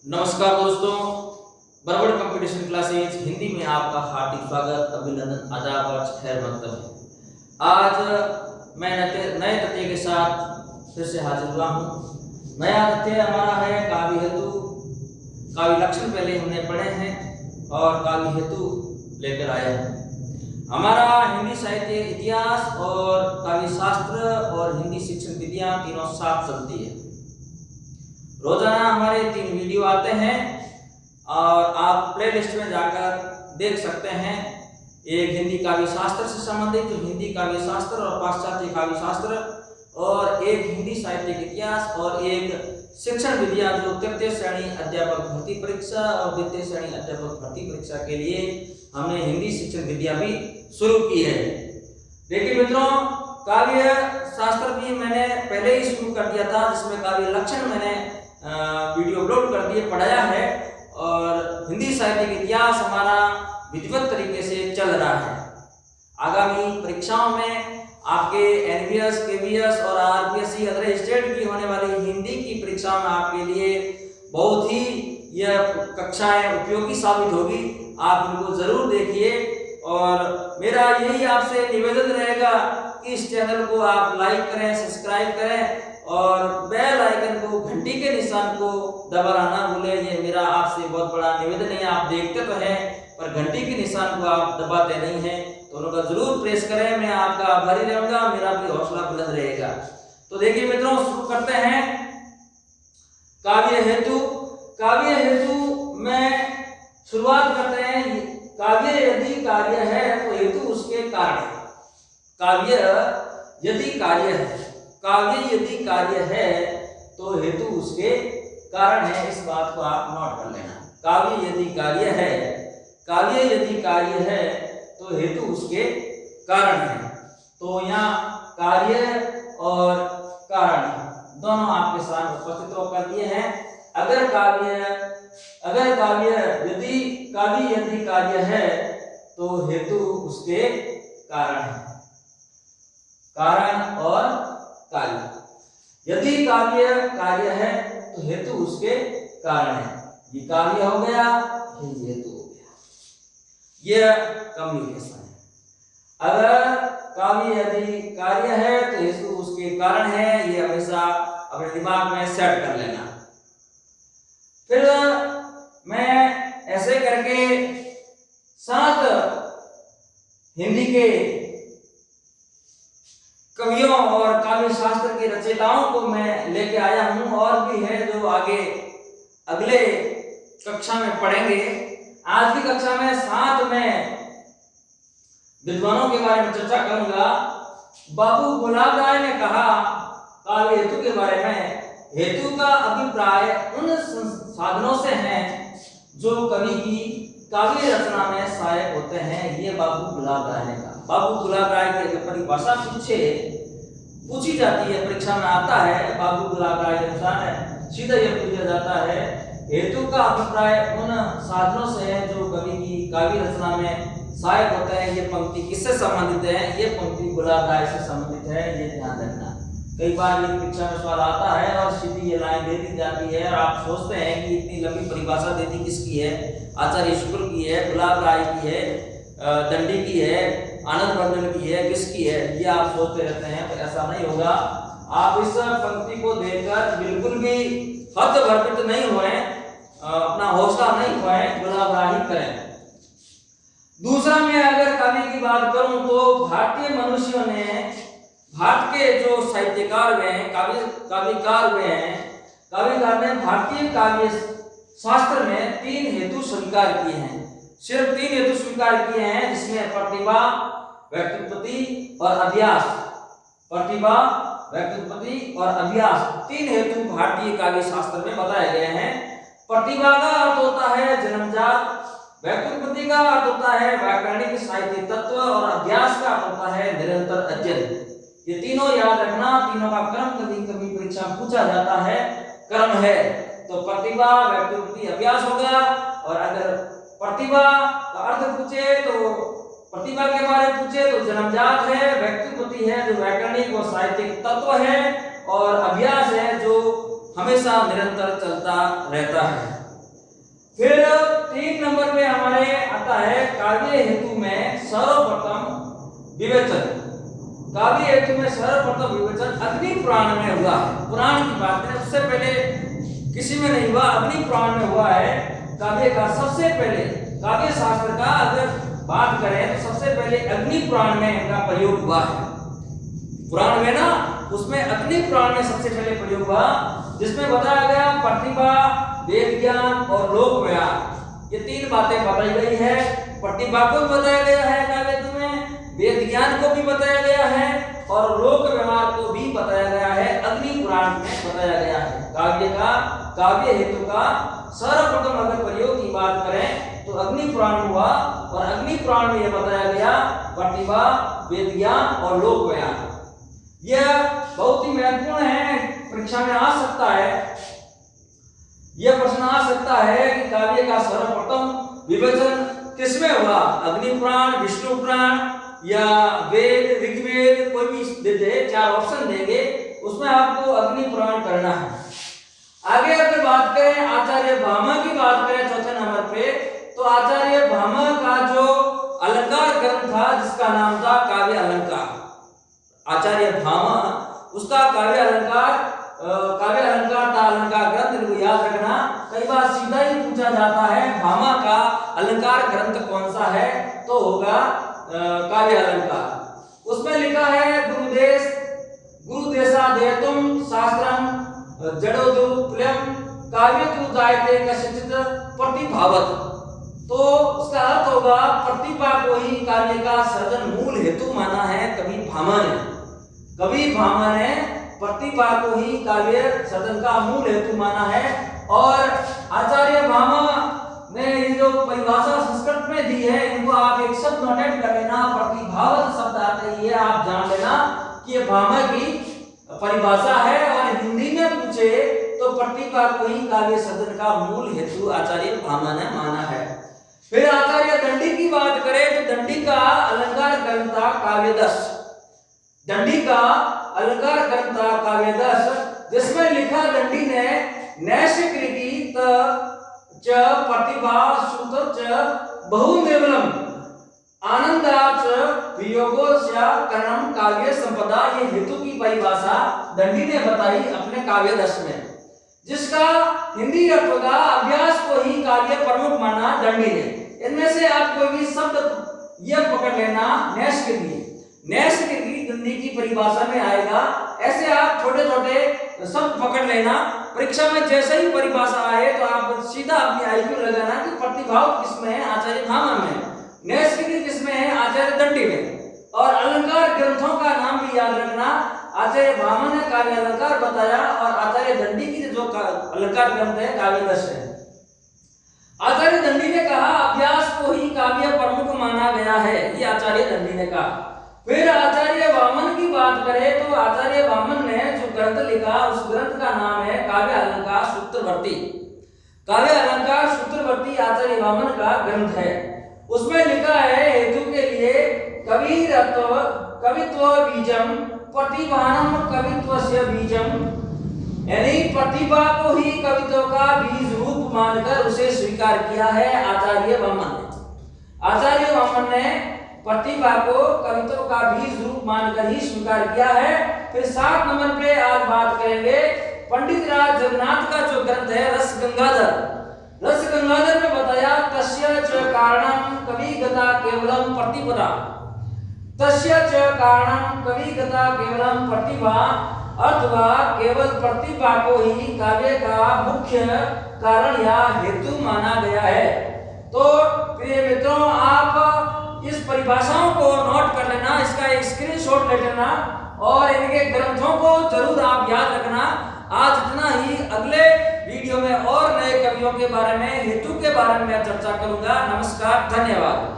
नमस्कार दोस्तों, बरबड़ competition classes Hindi में आपका हार्दिक स्वागत, अभिनंदन, आदाब और खैर मकदम है। आज मैं नए तथ्य के साथ फिर से हाजिर हुआ हूँ। नया तथ्य हमारा है काव्य हेतु। काव्य लक्षण पहले हमने पढ़े हैं और काव्य हेतु लेकर आया हूँ। हमारा हिंदी साहित्य इतिहास और काव्य शास्त्र और हिंदी शिक्षण विधियां तीनों साथ चलती है। रोजाना हमारे 3 वीडियो आते हैं और आप प्लेलिस्ट में जाकर देख सकते हैं। एक हिंदी काव्य शास्त्र से संबंधित जो हिंदी काव्य शास्त्र और पाश्चात्य काव्य शास्त्र, और एक हिंदी साहित्य इतिहास, और एक शिक्षण विधियां जो तृतीय श्रेणी अध्यापक भर्ती परीक्षा और द्वितीय श्रेणी अध्यापक भर्ती परीक्षा के लिए हमने हिंदी शिक्षण विधियां भी शुरू की है। देखिए मित्रों, काव्य शास्त्र भी मैंने पहले ही शुरू कर दिया था, जिसमें काव्य लक्षण मैंने वीडियो अपलोड कर दिए, पढ़ाया है। और हिंदी साहित्य इतिहास हमारा विधिवत तरीके से चल रहा है। आगामी परीक्षाओं में आपके एनवीएस, केवीएस और आरपीएससी अदर स्टेट की होने वाली हिंदी की परीक्षा में आपके लिए बहुत ही यह कक्षाएं उपयोगी साबित होगी। आप इनको जरूर देखिए और मेरा यही आपसे निवेदन रहेगा कि इस चैनल को आप लाइक करें, सब्सक्राइब करें और बेल आइकन को, घंटी के निशान को दबाना ना भूलें। ये मेरा आपसे बहुत बड़ा निवेदन है। आप देखते तो हैं पर घंटी के निशान को आप दबाते नहीं हैं, तो उनका जरूर प्रेस करें। मैं आपका आभारी रहूंगा, मेरा भी हौसला बुलंद रहेगा। तो देखिए मित्रों, शुरू करते हैं काव्य हेतु। काव्य हेतु में शुरुआत करते हैं। काव्य यदि कार्य है तो हेतु उसके कारण है। काव्य यदि कार्य है, काव्य यदि कार्य है तो हेतु उसके कारण है। इस बात को आप नोट कर लेना। काव्य यदि कार्य है, काव्य यदि कार्य है तो हेतु उसके कारण है। तो यहाँ कार्य और कारण दोनों आपके सामने उपस्थित होकर दिए हैं। अगर काव्य यदि कार्य है तो हेतु उसके कारण है। कारण और कार्य। यदि काव्य कार्य है तो हेतु उसके कारण है। ये काव्य हो गया, ये हेतु हो गया। यह कम्युनिकेशन है। अगर काव्य यदि कार्य है तो हेतु उसके कारण है। ये हमेशा अपने दिमाग में सेट कर लेना। फिर मैं ऐसे करके 7 हिंदी के कवियों और काव्य शास्त्र के रचयिताओं को मैं लेके आया हूं, और भी है जो आगे अगले कक्षा में पढ़ेंगे। आज की कक्षा में 7 में विद्वानों के बारे में चर्चा करूंगा। बाबू गुलाब राय ने कहा काव्य हेतु के बारे में, हेतु का अभिप्राय उन साधनों से है जो कवि की काव्य रचना में सहायक होते हैं। ये बाबू गुलाब राय ने कहा। बाबू गुलाब राय की अगर परिभाषा पूछी जाती है, परीक्षा में आता है, बाबू गुलाब राय के अनुसार सीधा यह पूछा जाता है, हेतु का अभिप्राय उन साधनों से है जो कवि की काव्य रचना में सहायक होते हैं। ये पंक्ति किससे संबंधित है? ये पंक्ति गुलाब राय से संबंधित है, ये ध्यान रखना। कई बार ये परीक्षा में सवाल आता है और सीधी ये लाइन दे दी जाती है और आप सोचते हैं कि इतनी लंबी परिभाषा दे दी किसकी है? आचार्य शुक्ल की है, गुलाब राय की है, दंडी की है, आनंद बर्धन की है, किसकी है? ये आप सोचते रहते हैं, तो ऐसा नहीं होगा। आप इस पंक्ति को देखकर बिल्कुल भी हतभम्बित नहीं हुए, अपना हौसला नहीं खोए, गुलाब राय ही करें। दूसरा, मैं अगर काव्य की बात करूं तो भारतीय मनुष्यों ने, भारत के जो साहित्यकार हुए हैं, काव्यकार हुए हैं, काव्यकार ने भारतीय काव्य शास्त्र में 3 हेतु स्वीकार किए हैं। सिर्फ 3 हेतु स्वीकार किए हैं, जिसमें प्रतिभा, व्यक्तित्पत्ति और अभ्यास। प्रतिभा, व्यक्तित्पत्ति और अभ्यास 3 हेतु भारतीय काव्य शास्त्र में बताए गए हैं। प्रतिभा का अर्थ होता है जन्मजात, व्यक्तित्पत्ति का अर्थ होता है व्याकरणिक साहित्य तत्व, और अभ्यास का अर्थ होता है निरंतर अध्ययन। ये तीनों याद रखना। तीनों का क्रम कभी परीक्षा में पूछा जाता है, क्रम है। तो प्रतिभा, व्यक्तित्पत्ति, अभ्यास होगा। और अगर प्रतिभा का अर्थ पूछे तो प्रतिभा के बारे में पूछे तो जन्मजात है, व्यक्तित्पत्ति है जो व्याकरणिक और साहित्यिक तत्व है, और अभ्यास है जो हमेशा निरंतर चलता रहता है। फिर 3 नंबर पे हमारे आता है काव्य हेतु में सर्वप्रथम विवेचन। काव्य हेतु में सर्वप्रथम विवेचन अग्नि पुराण में हुआ है। पुराण की बात करें उससे पहले किसी में नहीं हुआ, अग्नि पुराण में हुआ है काव्य का सबसे पहले। काव्य शास्त्र का अगर बात करें तो सबसे पहले अग्नि पुराण में इनका प्रयोग हुआ है। पुराण में ना उसमें अग्नि पुराण में सबसे पहले प्रयोग हुआ, जिसमें बताया गया प्रतिभा, वेद ज्ञान और लोक व्यवहार, ये 3 बातें बताई गई है। प्रतिभा को भी बताया गया है काव्य में, वेद ज्ञान को भी बताया गया है और लोक व्यवहार को भी बताया गया है। अग्नि पुराण में बताया गया है। काव्य हेतु का सर्वप्रथम अगर प्रयोग की बात करें तो अग्नि पुराण हुआ और अग्नि पुराण में यह बताया गया प्रतिभा, वेद ज्ञान और लोक व्यवहार। यह बहुत ही महत्वपूर्ण है, परीक्षा में आ सकता है। यह प्रश्न आ सकता है कि काव्य का सर्वप्रथम विभाजन किसमें हुआ, अग्नि पुराण, विष्णु पुराण या वेद, ऋग्वेद, कोई भी दे दे, 4 ऑप्शन देंगे, उसमें आपको अग्नि पुराण करना है। आगे अगर बात करें आचार्य भामा की बात करें चौथे नंबर पे, तो आचार्य भामा का जो अलंकार ग्रंथ था जिसका नाम था काव्य अलंकार, आचार्य भामा उसका काव्य अलंकार था अलंकार ग्रंथ। इनको याद रखना, कई बार सीधा ही पूछा जाता है भामा का अलंकार ग्रंथ कौन सा है, तो होगा काव्य अलंकार। उसमें लिखा है गुरुदेशादेतुम शास्त्रम जडोदुप्लयम काव्यतु जायते कश्चित् प्रतिभावत। तो उसका अर्थ होगा प्रतिभा को ही काव्य का सृजन मूल हेतु माना है कवि भामा ने। कवि भामा ने प्रतिभा को ही काव्य सृजन का मूल हेतु माना है। और आचार्य भामा ने ये जो परिभाषा संस्कृत में दी है, इनको आप एक शब्द नोट कर लेना, प्रतिभावत शब्द आता है, ये आप जान लेना कि ये भामा की परिभाषा है। और हिंदी में पूछे तो प्रतिभा को ही काव्य सृजन का मूल हेतु आचार्य भामा ने माना है। फिर आचार्य दंडी की बात करें तो दंडी का अलंकार ग्रंथ था काव्यदश। दंडी का अलंकार ग्रंथ था काव्यदश, जिसमें लिखा दंडी ने नैष्कृति च प्रतिभा सूत्र च बहुनिर्मलम आनंदाच वियोगोस्य करणम काव्य संपदा, ये हेतु की परिभाषा दंडी ने बताई अपने काव्यदश में, जिसका हिंदी अर्थ होगा अभ्यास को ही काव्य प्रमुख माना दंडी ने। इनमें से आप कोई भी शब्द यह पकड़ लेना, नैष्कृति दंडी की परिभाषा में आएगा। ऐसे आप छोटे छोटे शब्द पकड़ लेना, परीक्षा में जैसे ही परिभाषा आए तो आप सीधा अपनी आईक्यू लगाना कि प्रतिभाव किसमें है, आचार्य भामा में, नैष्कृति किसमें है, आचार्य दंडी में। और अलंकार ग्रंथों का नाम भी याद रखना, आचार्य भामा ने काव्य अलंकार बताया और आचार्य दंडी की जो अलंकार ग्रंथ है काव्यदश है। आचार्य दंडी ने कहा अभ्यास को ही काव्य प्रमुख माना गया है, ये आचार्य दंडी ने कहा। फिर आचार्य वामन की बात करें तो आचार्य वामन ने जो ग्रंथ लिखा उस ग्रंथ का नाम है काव्य अलंकार सूत्रवर्ती। काव्य अलंकार सूत्रवर्ती आचार्य वामन का ग्रंथ है। उसमें लिखा है हेतु के लिए कवित्व बीजम प्रतिभानम कवित्वस्य बीजम, यानी प्रतिभा को ही कवित्व का बीज रूप मानकर उसे स्वीकार किया है आचार्य वामन ने। आचार्य वामन ने प्रतिभा को कवित्व का बीज रूप मानकर ही स्वीकार किया है। फिर 7 नंबर पे आज बात करेंगे पंडित राज जगन्नाथ का जो ग्रंथ है रस गंगाधर में बताया तस्य च कारणम कविगता केवलम प्रतिपदा, तस्य च कारणम कविगता केवलम प्रतिभा, अथवा केवल प्रतिभा को ही काव्य का मुख्य कारण या हेतु माना गया है। तो प्रिय मित्रों, आप इस परिभाषाओं को नोट कर लेना, इसका एक स्क्रीनशॉट ले लेना और इनके ग्रंथों को जरूर आप याद रखना। आज इतना ही, अगले वीडियो में और नए कवियों के बारे में, हेतु के बारे में मैं चर्चा करूंगा। नमस्कार, धन्यवाद।